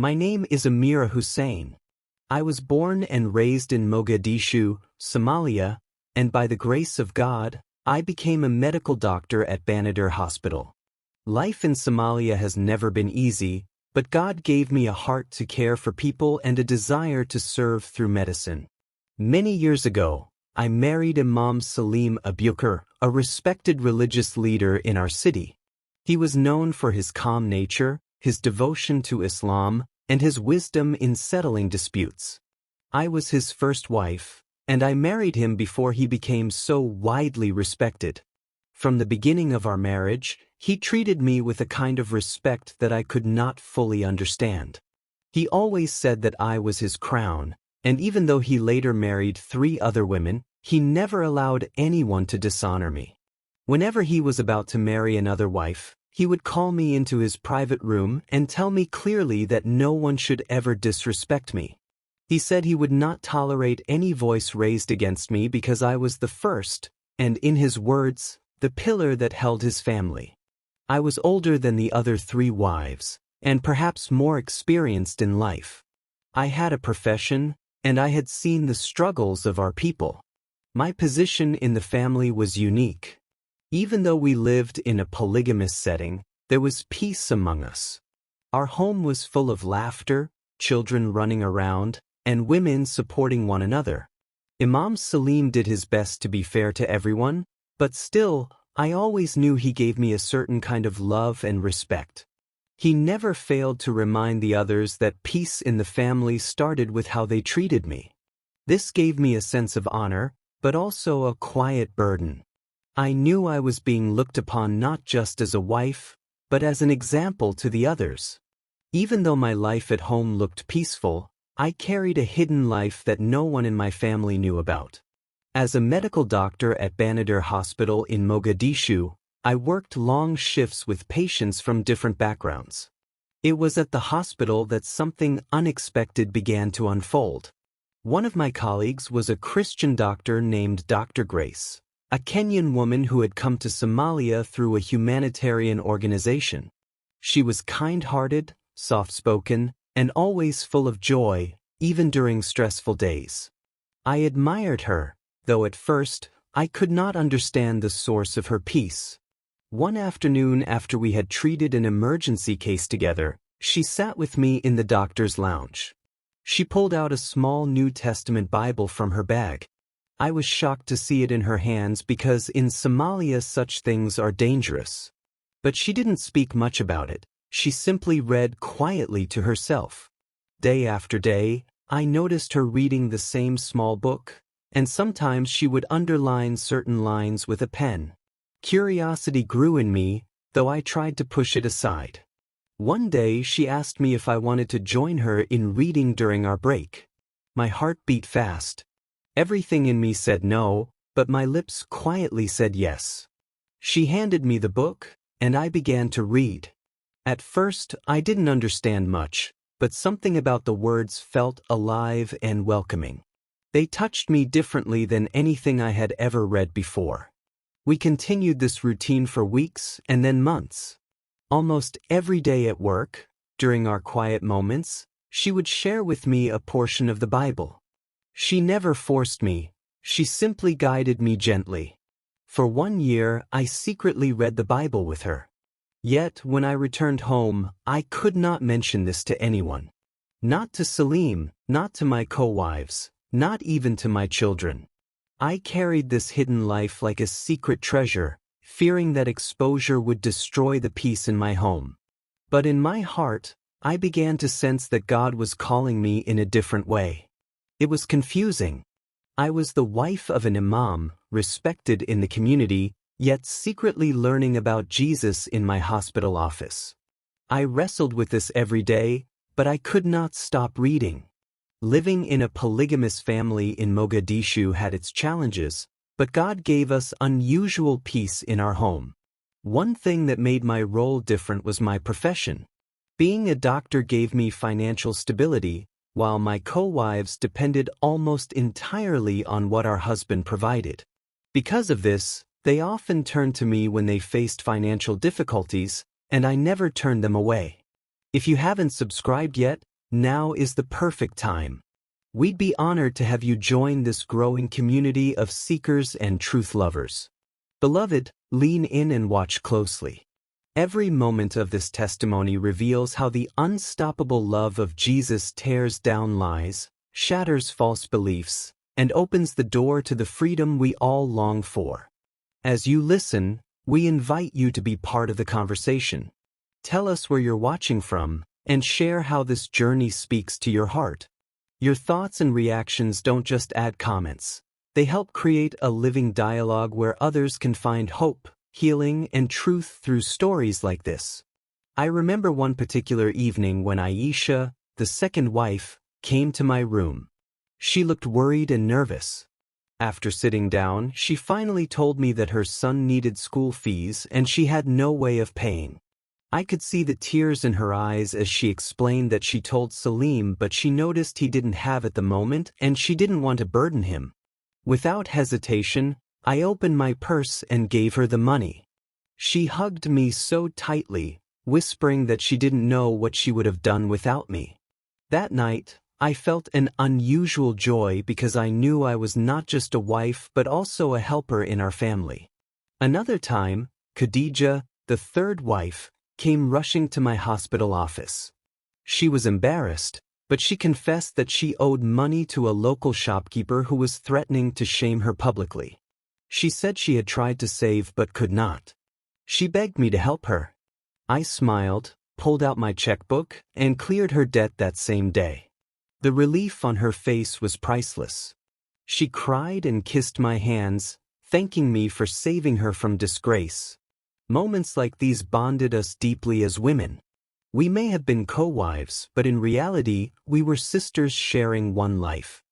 My name is Amira Hussein. I was born and raised in Mogadishu, Somalia, and by the grace of God, I became a medical doctor at Banadar Hospital. Life in Somalia has never been easy, but God gave me a heart to care for people and a desire to serve through medicine. Many years ago, I married Imam Salim Abubakar, a respected religious leader in our city. He was known for his calm nature, his devotion to Islam, and his wisdom in settling disputes. I was his first wife, and I married him before he became so widely respected. From the beginning of our marriage, he treated me with a kind of respect that I could not fully understand. He always said that I was his crown, and even though he later married 3 other women, he never allowed anyone to dishonor me. Whenever he was about to marry another wife, he would call me into his private room and tell me clearly that no one should ever disrespect me. He said he would not tolerate any voice raised against me because I was the first, and in his words, the pillar that held his family. I was older than the other 3 wives, and perhaps more experienced in life. I had a profession, and I had seen the struggles of our people. My position in the family was unique. Even though we lived in a polygamous setting, there was peace among us. Our home was full of laughter, children running around, and women supporting one another. Imam Salim did his best to be fair to everyone, but still, I always knew he gave me a certain kind of love and respect. He never failed to remind the others that peace in the family started with how they treated me. This gave me a sense of honor, but also a quiet burden. I knew I was being looked upon not just as a wife, but as an example to the others. Even though my life at home looked peaceful, I carried a hidden life that no one in my family knew about. As a medical doctor at Banadar Hospital in Mogadishu, I worked long shifts with patients from different backgrounds. It was at the hospital that something unexpected began to unfold. One of my colleagues was a Christian doctor named Dr. Grace, a Kenyan woman who had come to Somalia through a humanitarian organization. She was kind-hearted, soft-spoken, and always full of joy, even during stressful days. I admired her, though at first, I could not understand the source of her peace. One afternoon after we had treated an emergency case together, she sat with me in the doctor's lounge. She pulled out a small New Testament Bible from her bag. I was shocked to see it in her hands because in Somalia such things are dangerous. But she didn't speak much about it. She simply read quietly to herself. Day after day, I noticed her reading the same small book, and sometimes she would underline certain lines with a pen. Curiosity grew in me, though I tried to push it aside. One day she asked me if I wanted to join her in reading during our break. My heart beat fast. Everything in me said no, but my lips quietly said yes. She handed me the book, and I began to read. At first, I didn't understand much, but something about the words felt alive and welcoming. They touched me differently than anything I had ever read before. We continued this routine for weeks and then months. Almost every day at work, during our quiet moments, she would share with me a portion of the Bible. She never forced me, she simply guided me gently. For 1 year, I secretly read the Bible with her. Yet, when I returned home, I could not mention this to anyone. Not to Salim, not to my co-wives, not even to my children. I carried this hidden life like a secret treasure, fearing that exposure would destroy the peace in my home. But in my heart, I began to sense that God was calling me in a different way. It was confusing. I was the wife of an imam, respected in the community, yet secretly learning about Jesus in my hospital office. I wrestled with this every day, but I could not stop reading. Living in a polygamous family in Mogadishu had its challenges, but God gave us unusual peace in our home. One thing that made my role different was my profession. Being a doctor gave me financial stability, while my co-wives depended almost entirely on what our husband provided. Because of this, they often turned to me when they faced financial difficulties, and I never turned them away. If you haven't subscribed yet, Now is the perfect time. We'd be honored to have you join this growing community of seekers and truth lovers. Beloved, lean in and watch closely. Every moment of this testimony reveals how the unstoppable love of Jesus tears down lies, shatters false beliefs, and opens the door to the freedom we all long for. As you listen, we invite you to be part of the conversation. Tell us where you're watching from, and share how this journey speaks to your heart. Your thoughts and reactions don't just add comments. They help create a living dialogue where others can find hope, healing, and truth through stories like this. I remember one particular evening when Aisha, the second wife, came to my room. She looked worried and nervous. After sitting down, she finally told me that her son needed school fees and she had no way of paying. I could see the tears in her eyes as she explained that she told Salim but she noticed he didn't have at the moment and she didn't want to burden him. Without hesitation, I opened my purse and gave her the money. She hugged me so tightly, whispering that she didn't know what she would have done without me. That night, I felt an unusual joy because I knew I was not just a wife but also a helper in our family. Another time, Khadija, the third wife, came rushing to my hospital office. She was embarrassed, but she confessed that she owed money to a local shopkeeper who was threatening to shame her publicly. She said she had tried to save but could not. She begged me to help her. I smiled, pulled out my checkbook, and cleared her debt that same day. The relief on her face was priceless. She cried and kissed my hands, thanking me for saving her from disgrace. Moments like these bonded us deeply as women. We may have been co-wives, but in reality, we were sisters sharing one life.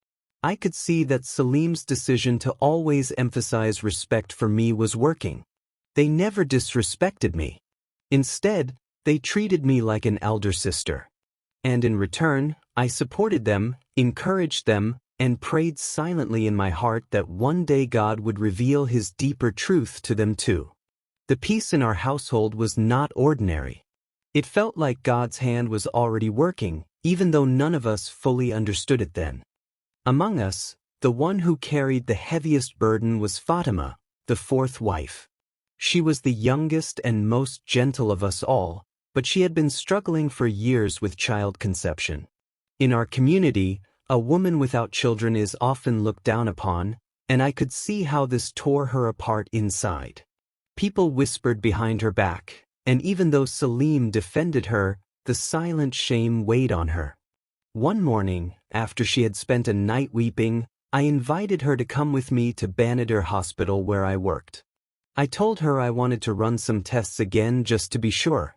I could see that Salim's decision to always emphasize respect for me was working. They never disrespected me. Instead, they treated me like an elder sister. And in return, I supported them, encouraged them, and prayed silently in my heart that one day God would reveal His deeper truth to them too. The peace in our household was not ordinary. It felt like God's hand was already working, even though none of us fully understood it then. Among us, the one who carried the heaviest burden was Fatima, the fourth wife. She was the youngest and most gentle of us all, but she had been struggling for years with child conception. In our community, a woman without children is often looked down upon, and I could see how this tore her apart inside. People whispered behind her back, and even though Salim defended her, the silent shame weighed on her. One morning, after she had spent a night weeping, I invited her to come with me to Banadar Hospital where I worked. I told her I wanted to run some tests again just to be sure.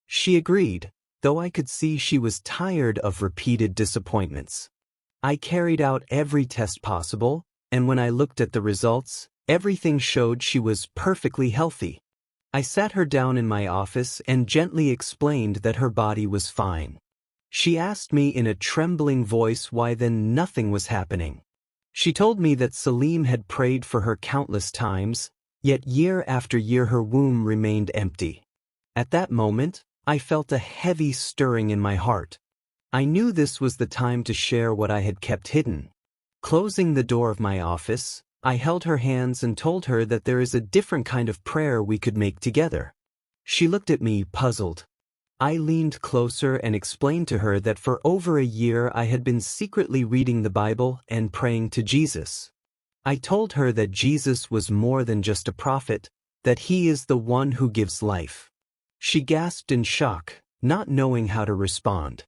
She agreed, though I could see she was tired of repeated disappointments. I carried out every test possible, and when I looked at the results, everything showed she was perfectly healthy. I sat her down in my office and gently explained that her body was fine. She asked me in a trembling voice why then nothing was happening. She told me that Salim had prayed for her countless times, yet year after year her womb remained empty. At that moment, I felt a heavy stirring in my heart. I knew this was the time to share what I had kept hidden. Closing the door of my office, I held her hands and told her that there is a different kind of prayer we could make together. She looked at me puzzled. I leaned closer and explained to her that for over a year I had been secretly reading the Bible and praying to Jesus. I told her that Jesus was more than just a prophet, that He is the one who gives life. She gasped in shock, not knowing how to respond.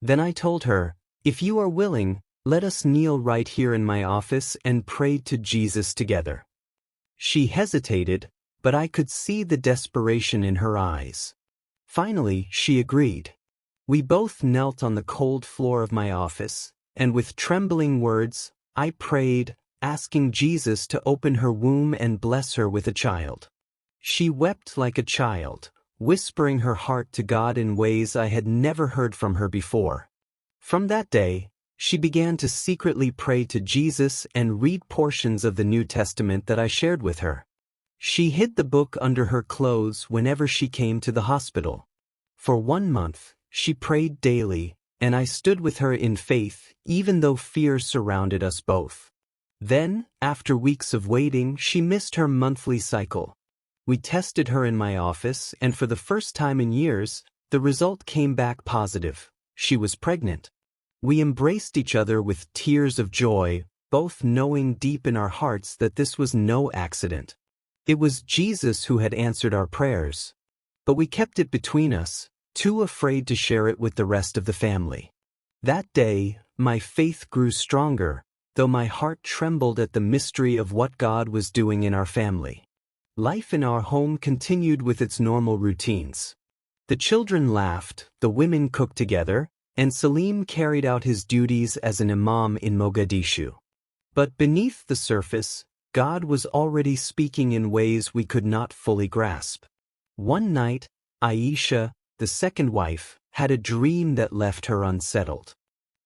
Then I told her, "If you are willing, let us kneel right here in my office and pray to Jesus together." She hesitated, but I could see the desperation in her eyes. Finally, she agreed. We both knelt on the cold floor of my office, and with trembling words, I prayed, asking Jesus to open her womb and bless her with a child. She wept like a child, whispering her heart to God in ways I had never heard from her before. From that day, she began to secretly pray to Jesus and read portions of the New Testament that I shared with her. She hid the book under her clothes whenever she came to the hospital. For 1 month, she prayed daily, and I stood with her in faith even though fear surrounded us both. Then, after weeks of waiting, she missed her monthly cycle. We tested her in my office, and for the first time in years, the result came back positive. She was pregnant. We embraced each other with tears of joy, both knowing deep in our hearts that this was no accident. It was Jesus who had answered our prayers. But we kept it between us, too afraid to share it with the rest of the family. That day, my faith grew stronger, though my heart trembled at the mystery of what God was doing in our family. Life in our home continued with its normal routines. The children laughed, the women cooked together, and Salim carried out his duties as an Imam in Mogadishu. But beneath the surface, God was already speaking in ways we could not fully grasp. One night, Aisha, the second wife, had a dream that left her unsettled.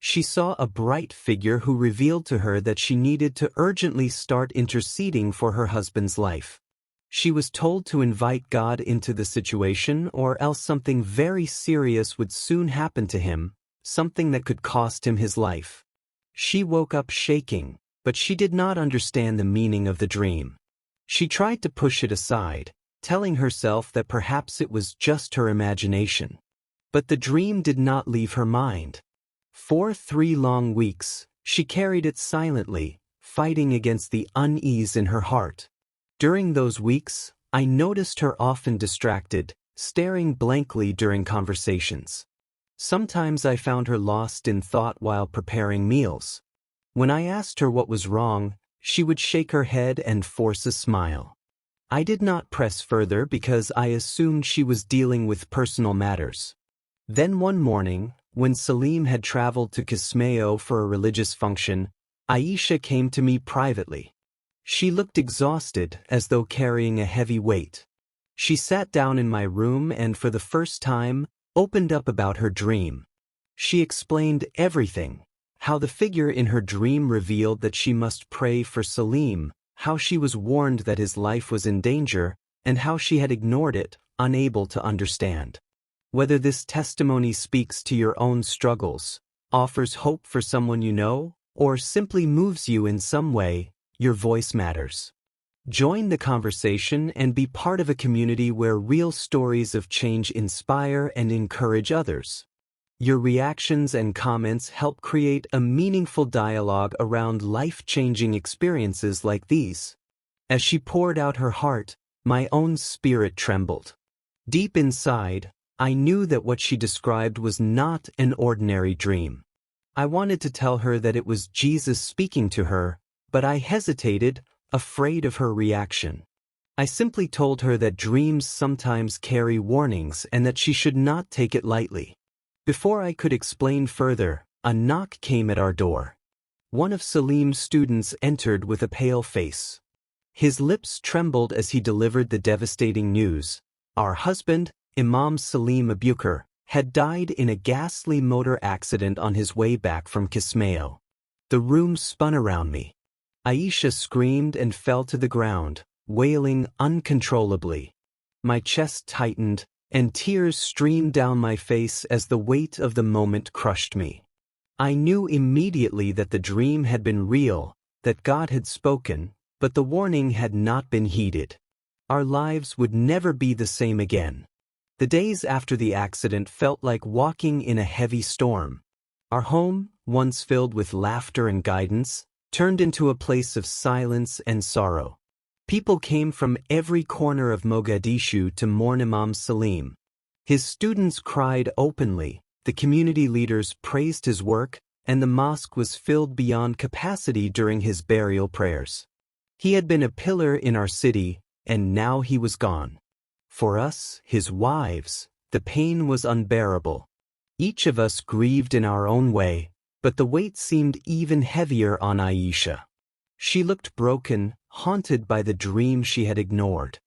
She saw a bright figure who revealed to her that she needed to urgently start interceding for her husband's life. She was told to invite God into the situation or else something very serious would soon happen to him, something that could cost him his life. She woke up shaking, but she did not understand the meaning of the dream. She tried to push it aside, telling herself that perhaps it was just her imagination. But the dream did not leave her mind. For 3 long weeks, she carried it silently, fighting against the unease in her heart. During those weeks, I noticed her often distracted, staring blankly during conversations. Sometimes I found her lost in thought while preparing meals. When I asked her what was wrong, she would shake her head and force a smile. I did not press further because I assumed she was dealing with personal matters. Then one morning, when Salim had traveled to Kismayo for a religious function, Aisha came to me privately. She looked exhausted, as though carrying a heavy weight. She sat down in my room and for the first time, opened up about her dream. She explained everything, how the figure in her dream revealed that she must pray for Salim, how she was warned that his life was in danger, and how she had ignored it, unable to understand. Whether this testimony speaks to your own struggles, offers hope for someone you know, or simply moves you in some way, your voice matters. Join the conversation and be part of a community where real stories of change inspire and encourage others. Your reactions and comments help create a meaningful dialogue around life-changing experiences like these. As she poured out her heart, my own spirit trembled. Deep inside, I knew that what she described was not an ordinary dream. I wanted to tell her that it was Jesus speaking to her, but I hesitated, afraid of her reaction. I simply told her that dreams sometimes carry warnings and that she should not take it lightly. Before I could explain further, a knock came at our door. One of Salim's students entered with a pale face. His lips trembled as he delivered the devastating news. Our husband, Imam Salim Abukar, had died in a ghastly motor accident on his way back from Kismayo. The room spun around me. Aisha screamed and fell to the ground, wailing uncontrollably. My chest tightened, and tears streamed down my face as the weight of the moment crushed me. I knew immediately that the dream had been real, that God had spoken, but the warning had not been heeded. Our lives would never be the same again. The days after the accident felt like walking in a heavy storm. Our home, once filled with laughter and guidance, turned into a place of silence and sorrow. People came from every corner of Mogadishu to mourn Imam Salim. His students cried openly, the community leaders praised his work, and the mosque was filled beyond capacity during his burial prayers. He had been a pillar in our city, and now he was gone. For us, his wives, the pain was unbearable. Each of us grieved in our own way, but the weight seemed even heavier on Aisha. She looked broken, haunted by the dream she had ignored.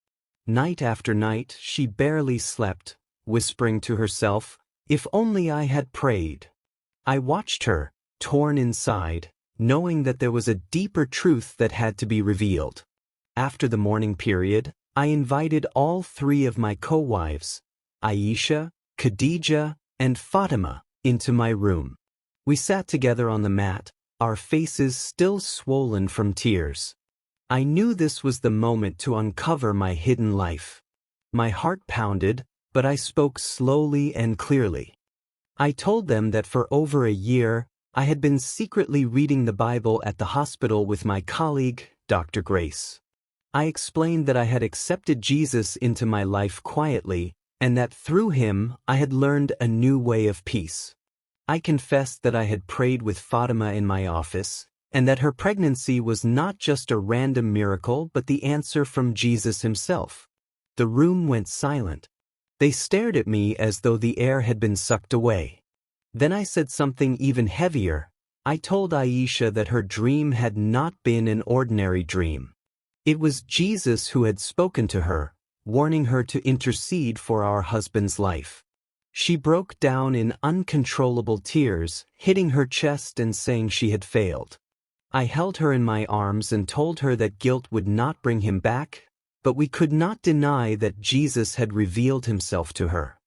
Night after night, she barely slept, whispering to herself, "If only I had prayed." I watched her, torn inside, knowing that there was a deeper truth that had to be revealed. After the mourning period, I invited all 3 of my co-wives, Aisha, Khadija, and Fatima, into my room. We sat together on the mat, our faces still swollen from tears. I knew this was the moment to uncover my hidden life. My heart pounded, but I spoke slowly and clearly. I told them that for over a year, I had been secretly reading the Bible at the hospital with my colleague, Dr. Grace. I explained that I had accepted Jesus into my life quietly, and that through him I had learned a new way of peace. I confessed that I had prayed with Fatima in my office, and that her pregnancy was not just a random miracle but the answer from Jesus himself. The room went silent. They stared at me as though the air had been sucked away. Then I said something even heavier. I told Aisha that her dream had not been an ordinary dream. It was Jesus who had spoken to her, warning her to intercede for our husband's life. She broke down in uncontrollable tears, hitting her chest and saying she had failed. I held her in my arms and told her that guilt would not bring him back, but we could not deny that Jesus had revealed himself to her.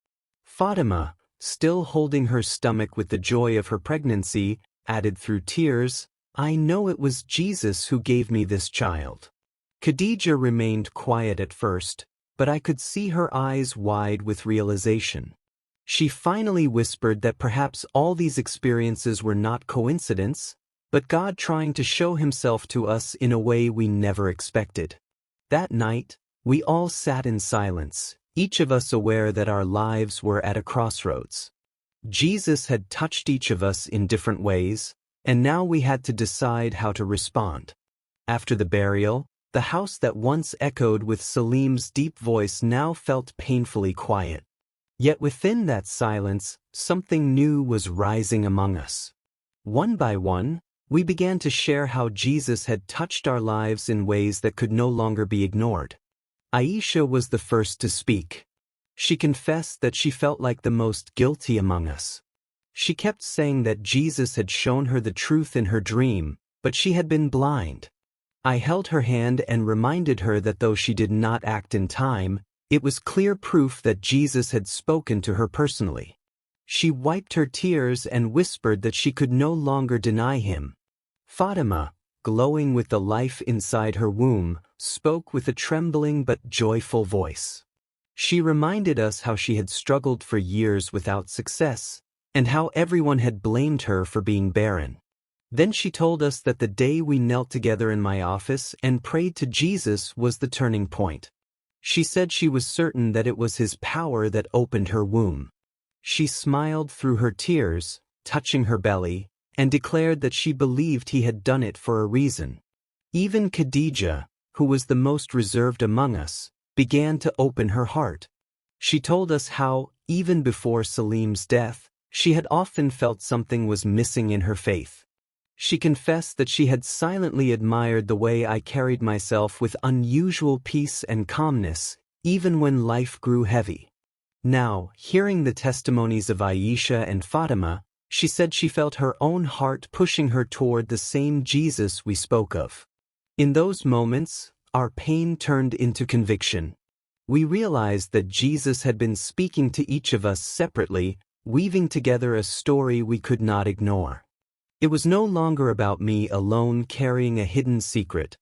Fatima, still holding her stomach with the joy of her pregnancy, added through tears, "I know it was Jesus who gave me this child." Khadija remained quiet at first, but I could see her eyes wide with realization. She finally whispered that perhaps all these experiences were not coincidence, but God trying to show himself to us in a way we never expected. That night, we all sat in silence, each of us aware that our lives were at a crossroads. Jesus had touched each of us in different ways, and now we had to decide how to respond. After the burial, the house that once echoed with Salim's deep voice now felt painfully quiet. Yet within that silence, something new was rising among us. One by one, we began to share how Jesus had touched our lives in ways that could no longer be ignored. Aisha was the first to speak. She confessed that she felt like the most guilty among us. She kept saying that Jesus had shown her the truth in her dream, but she had been blind. I held her hand and reminded her that though she did not act in time, it was clear proof that Jesus had spoken to her personally. She wiped her tears and whispered that she could no longer deny him. Fatima, glowing with the life inside her womb, spoke with a trembling but joyful voice. She reminded us how she had struggled for years without success, and how everyone had blamed her for being barren. Then she told us that the day we knelt together in my office and prayed to Jesus was the turning point. She said she was certain that it was his power that opened her womb. She smiled through her tears, touching her belly, and declared that she believed he had done it for a reason. Even Khadija, who was the most reserved among us, began to open her heart. She told us how, even before Salim's death, she had often felt something was missing in her faith. She confessed that she had silently admired the way I carried myself with unusual peace and calmness, even when life grew heavy. Now, hearing the testimonies of Aisha and Fatima, she said she felt her own heart pushing her toward the same Jesus we spoke of. In those moments, our pain turned into conviction. We realized that Jesus had been speaking to each of us separately, weaving together a story we could not ignore. It was no longer about me alone carrying a hidden secret.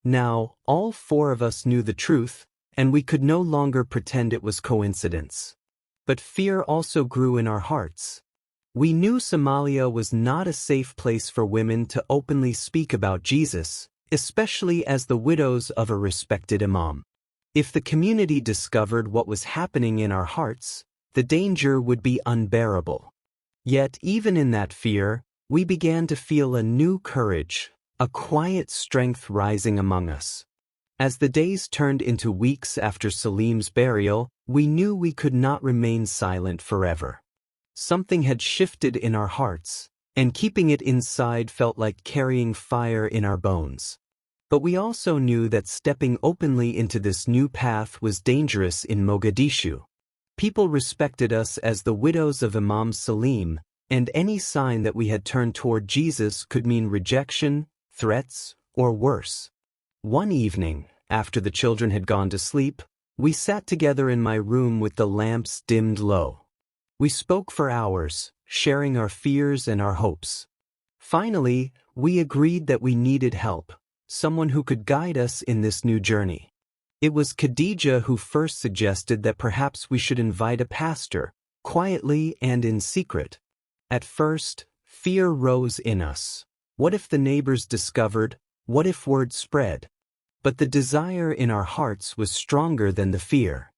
Now, all four of us knew the truth, and we could no longer pretend it was coincidence. But fear also grew in our hearts. We knew Somalia was not a safe place for women to openly speak about Jesus, especially as the widows of a respected Imam. If the community discovered what was happening in our hearts, the danger would be unbearable. Yet even in that fear, we began to feel a new courage, a quiet strength rising among us. As the days turned into weeks after Salim's burial, we knew we could not remain silent forever. Something had shifted in our hearts, and keeping it inside felt like carrying fire in our bones. But we also knew that stepping openly into this new path was dangerous in Mogadishu. People respected us as the widows of Imam Salim, and any sign that we had turned toward Jesus could mean rejection, threats, or worse. One evening, after the children had gone to sleep, we sat together in my room with the lamps dimmed low. We spoke for hours, sharing our fears and our hopes. Finally, we agreed that we needed help, someone who could guide us in this new journey. It was Khadija who first suggested that perhaps we should invite a pastor, quietly and in secret. At first, fear rose in us. What if the neighbors discovered? What if word spread? But the desire in our hearts was stronger than the fear.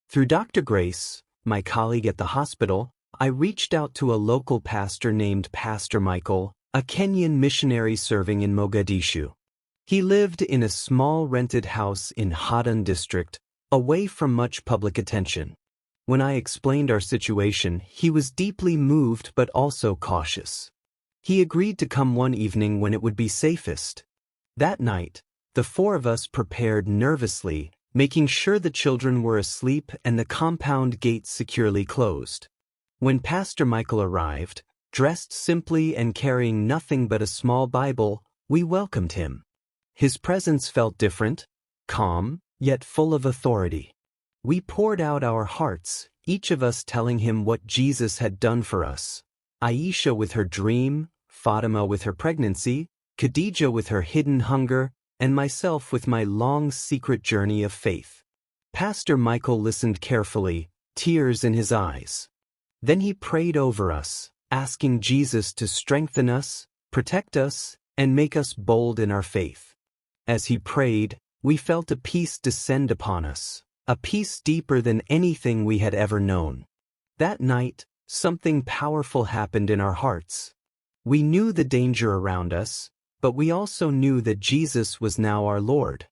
Through Dr. Grace, my colleague at the hospital, I reached out to a local pastor named Pastor Michael, a Kenyan missionary serving in Mogadishu. He lived in a small rented house in Hadan district, away from much public attention. When I explained our situation, he was deeply moved but also cautious. He agreed to come one evening when it would be safest. That night, the four of us prepared nervously, making sure the children were asleep and the compound gate securely closed. When Pastor Michael arrived, dressed simply and carrying nothing but a small Bible, we welcomed him. His presence felt different, calm, yet full of authority. We poured out our hearts, each of us telling him what Jesus had done for us. Aisha with her dream, Fatima with her pregnancy, Khadija with her hidden hunger, and myself with my long secret journey of faith. Pastor Michael listened carefully, tears in his eyes. Then he prayed over us, asking Jesus to strengthen us, protect us, and make us bold in our faith. As he prayed, we felt a peace descend upon us, a peace deeper than anything we had ever known. That night, something powerful happened in our hearts. We knew the danger around us, but we also knew that Jesus was now our Lord.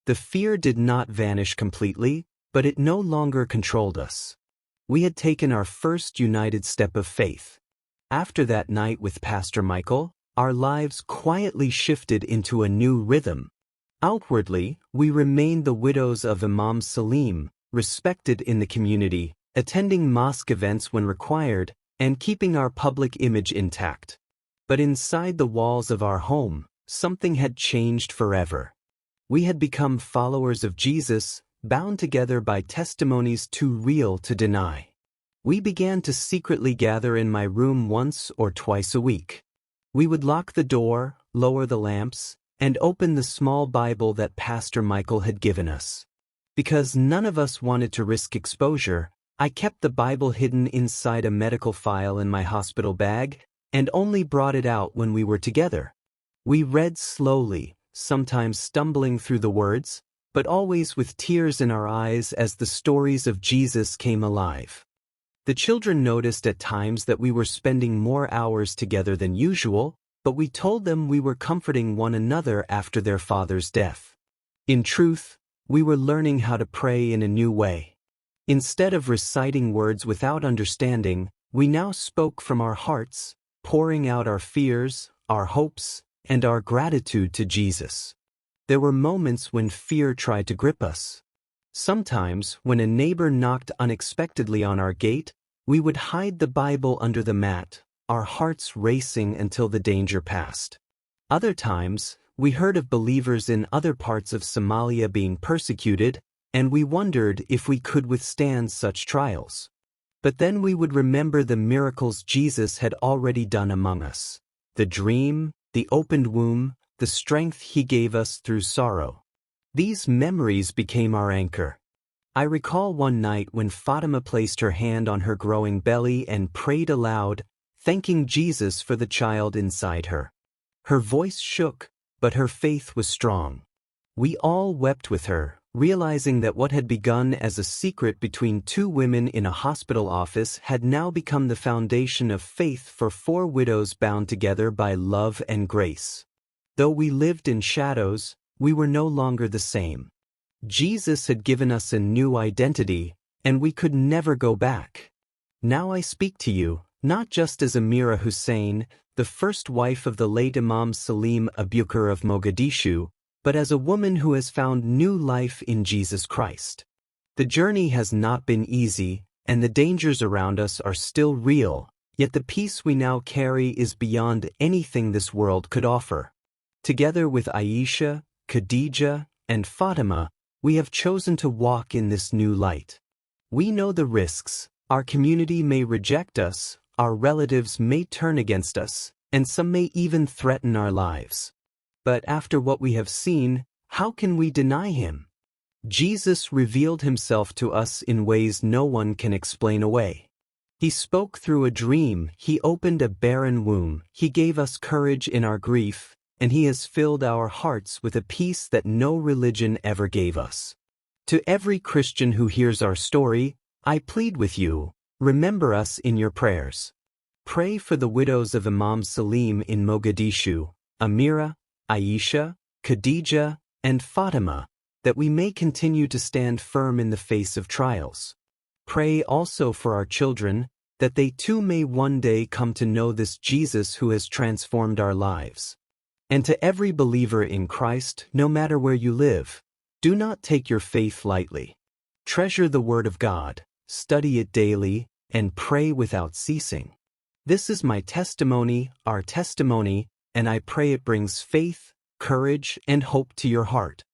The fear did not vanish completely, but it no longer controlled us. We had taken our first united step of faith. After that night with Pastor Michael, our lives quietly shifted into a new rhythm. Outwardly, we remained the widows of Imam Salim, respected in the community, attending mosque events when required, and keeping our public image intact. But inside the walls of our home, something had changed forever. We had become followers of Jesus, bound together by testimonies too real to deny. We began to secretly gather in my room once or twice a week. We would lock the door, lower the lamps, and open the small Bible that Pastor Michael had given us. Because none of us wanted to risk exposure, I kept the Bible hidden inside a medical file in my hospital bag, and only brought it out when we were together. We read slowly, sometimes stumbling through the words, but always with tears in our eyes as the stories of Jesus came alive. The children noticed at times that we were spending more hours together than usual, but we told them we were comforting one another after their father's death. In truth, we were learning how to pray in a new way. Instead of reciting words without understanding, we now spoke from our hearts, pouring out our fears, our hopes, and our gratitude to Jesus. There were moments when fear tried to grip us. Sometimes, when a neighbor knocked unexpectedly on our gate, we would hide the Bible under the mat, our hearts racing until the danger passed. Other times, we heard of believers in other parts of Somalia being persecuted, and we wondered if we could withstand such trials. But then we would remember the miracles Jesus had already done among us, the dream, the opened womb, the strength he gave us through sorrow. These memories became our anchor. I recall one night when Fatima placed her hand on her growing belly and prayed aloud, thanking Jesus for the child inside her. Her voice shook, but her faith was strong. We all wept with her, realizing that what had begun as a secret between two women in a hospital office had now become the foundation of faith for four widows bound together by love and grace. Though we lived in shadows, we were no longer the same. Jesus had given us a new identity, and we could never go back. Now I speak to you, not just as Amira Hussein, the first wife of the late Imam Salim Abubakar of Mogadishu, but as a woman who has found new life in Jesus Christ. The journey has not been easy, and the dangers around us are still real, yet the peace we now carry is beyond anything this world could offer. Together with Aisha, Khadija, and Fatima, we have chosen to walk in this new light. We know the risks. Our community may reject us, our relatives may turn against us, and some may even threaten our lives. But after what we have seen, how can we deny him? Jesus revealed himself to us in ways no one can explain away. He spoke through a dream, he opened a barren womb, he gave us courage in our grief, and he has filled our hearts with a peace that no religion ever gave us. To every Christian who hears our story, I plead with you, remember us in your prayers. Pray for the widows of Imam Salim in Mogadishu, Amira, Aisha, Khadija, and Fatima, that we may continue to stand firm in the face of trials. Pray also for our children, that they too may one day come to know this Jesus who has transformed our lives. And to every believer in Christ, no matter where you live, do not take your faith lightly. Treasure the Word of God, study it daily, and pray without ceasing. This is my testimony, our testimony, and I pray it brings faith, courage, and hope to your heart.